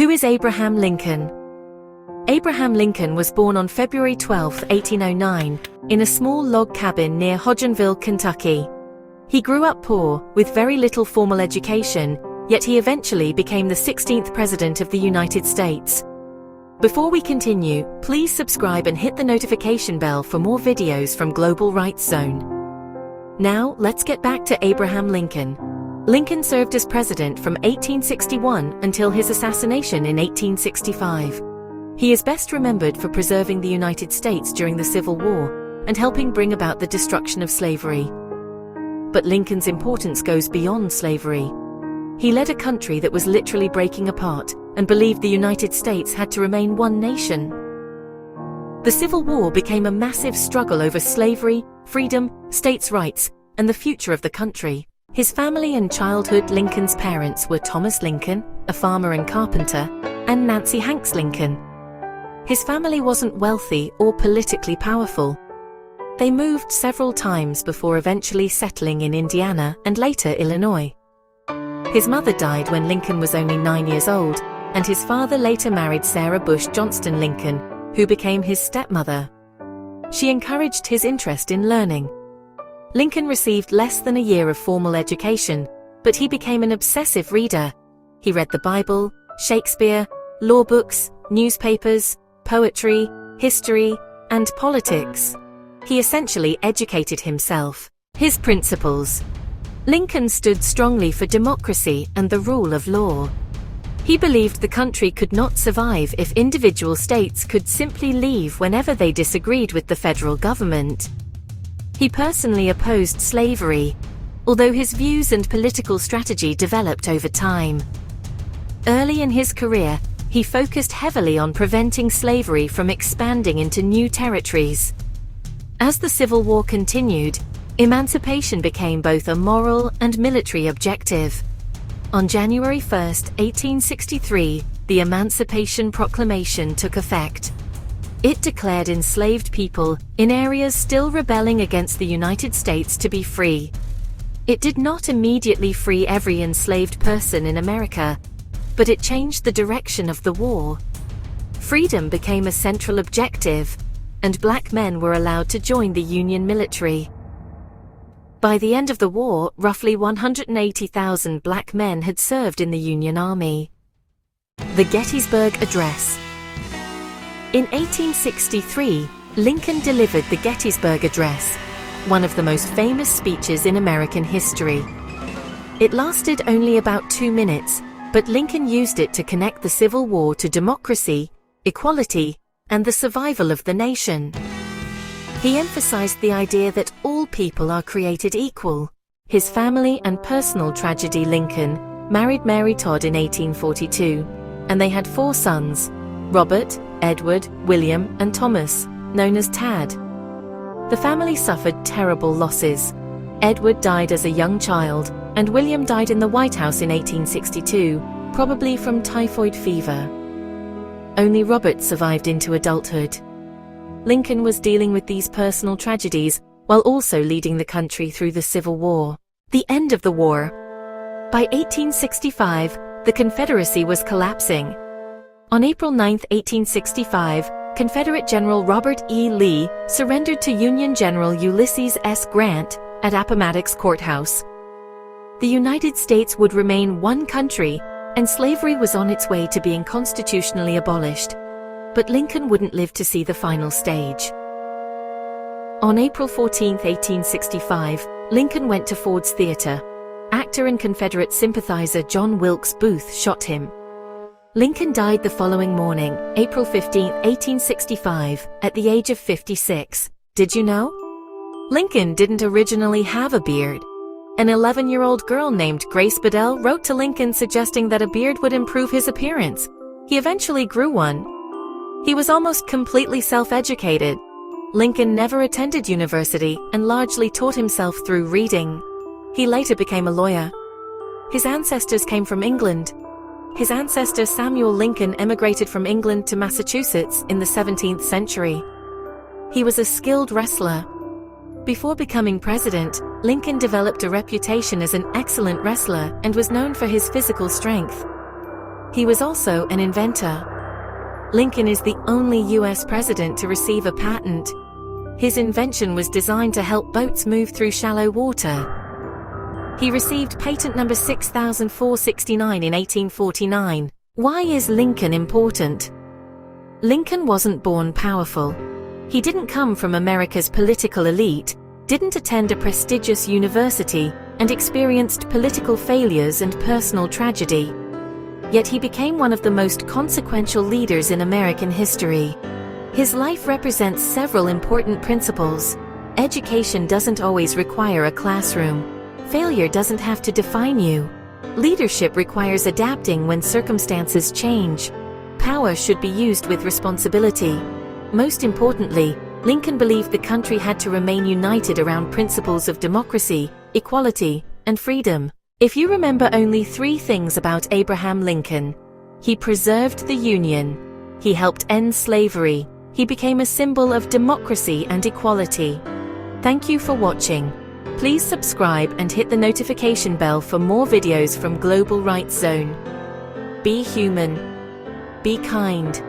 Who is Abraham Lincoln? Abraham Lincoln was born on February 12, 1809, in a small log cabin near Hodgenville, Kentucky. He grew up poor, with very little formal education, yet he eventually became the 16th President of the United States. Before we continue, please subscribe and hit the notification bell for more videos from Global Rights Zone. Now, let's get back to Abraham Lincoln. Lincoln served as president from 1861 until his assassination in 1865. He is best remembered for preserving the United States during the Civil War and helping bring about the destruction of slavery. But Lincoln's importance goes beyond slavery. He led a country that was literally breaking apart and believed the United States had to remain one nation. The Civil War became a massive struggle over slavery, freedom, states' rights, and the future of the country. His family and childhood. Lincoln's parents were Thomas Lincoln, a farmer and carpenter, and Nancy Hanks Lincoln. His family wasn't wealthy or politically powerful. They moved several times before eventually settling in Indiana and later Illinois. His mother died when Lincoln was only 9 years old, and his father later married Sarah Bush Johnston Lincoln, who became his stepmother. She encouraged his interest in learning. Lincoln received less than a year of formal education, but he became an obsessive reader. He read the Bible, Shakespeare, law books, newspapers, poetry, history, and politics. He essentially educated himself. His principles. Lincoln stood strongly for democracy and the rule of law. He believed the country could not survive if individual states could simply leave whenever they disagreed with the federal government. He personally opposed slavery, although his views and political strategy developed over time. Early in his career, he focused heavily on preventing slavery from expanding into new territories. As the Civil War continued, emancipation became both a moral and military objective. On January 1, 1863, the Emancipation Proclamation took effect. It declared enslaved people in areas still rebelling against the United States to be free. It did not immediately free every enslaved person in America, but it changed the direction of the war. Freedom became a central objective, and black men were allowed to join the Union military. By the end of the war, roughly 180,000 black men had served in the Union Army. The Gettysburg Address. In 1863, Lincoln delivered the Gettysburg Address, one of the most famous speeches in American history. It lasted only about 2 minutes, but Lincoln used it to connect the Civil War to democracy, equality, and the survival of the nation. He emphasized the idea that all people are created equal. His family and personal tragedy. Lincoln married Mary Todd in 1842, and they had 4 sons: Robert, Edward, William, and Thomas, known as Tad. The family suffered terrible losses. Edward died as a young child, and William died in the White House in 1862, probably from typhoid fever. Only Robert survived into adulthood. Lincoln was dealing with these personal tragedies while also leading the country through the Civil War. The end of the war. By 1865, the Confederacy was collapsing. On April 9, 1865, Confederate General Robert E. Lee surrendered to Union General Ulysses S. Grant at Appomattox Courthouse. The United States would remain one country, and slavery was on its way to being constitutionally abolished. But Lincoln wouldn't live to see the final stage. On April 14, 1865, Lincoln went to Ford's Theater. Actor and Confederate sympathizer John Wilkes Booth shot him. Lincoln died the following morning, April 15, 1865, at the age of 56. Did you know? Lincoln didn't originally have a beard. An 11-year-old girl named Grace Bedell wrote to Lincoln suggesting that a beard would improve his appearance. He eventually grew one. He was almost completely self-educated. Lincoln never attended university and largely taught himself through reading. He later became a lawyer. His ancestors came from England. His ancestor Samuel Lincoln emigrated from England to Massachusetts in the 17th century. He was a skilled wrestler. Before becoming president, Lincoln developed a reputation as an excellent wrestler and was known for his physical strength. He was also an inventor. Lincoln is the only U.S. president to receive a patent. His invention was designed to help boats move through shallow water. He received patent number 6469 in 1849. Why is Lincoln important? Lincoln wasn't born powerful. He didn't come from America's political elite, didn't attend a prestigious university, and experienced political failures and personal tragedy. Yet he became one of the most consequential leaders in American history. His life represents several important principles. Education doesn't always require a classroom. Failure doesn't have to define you. Leadership requires adapting when circumstances change. Power should be used with responsibility. Most importantly, Lincoln believed the country had to remain united around principles of democracy, equality, and freedom. If you remember only 3 things about Abraham Lincoln: he preserved the Union, he helped end slavery, he became a symbol of democracy and equality. Thank you for watching. Please subscribe and hit the notification bell for more videos from Global Rights Zone. Be human. Be kind.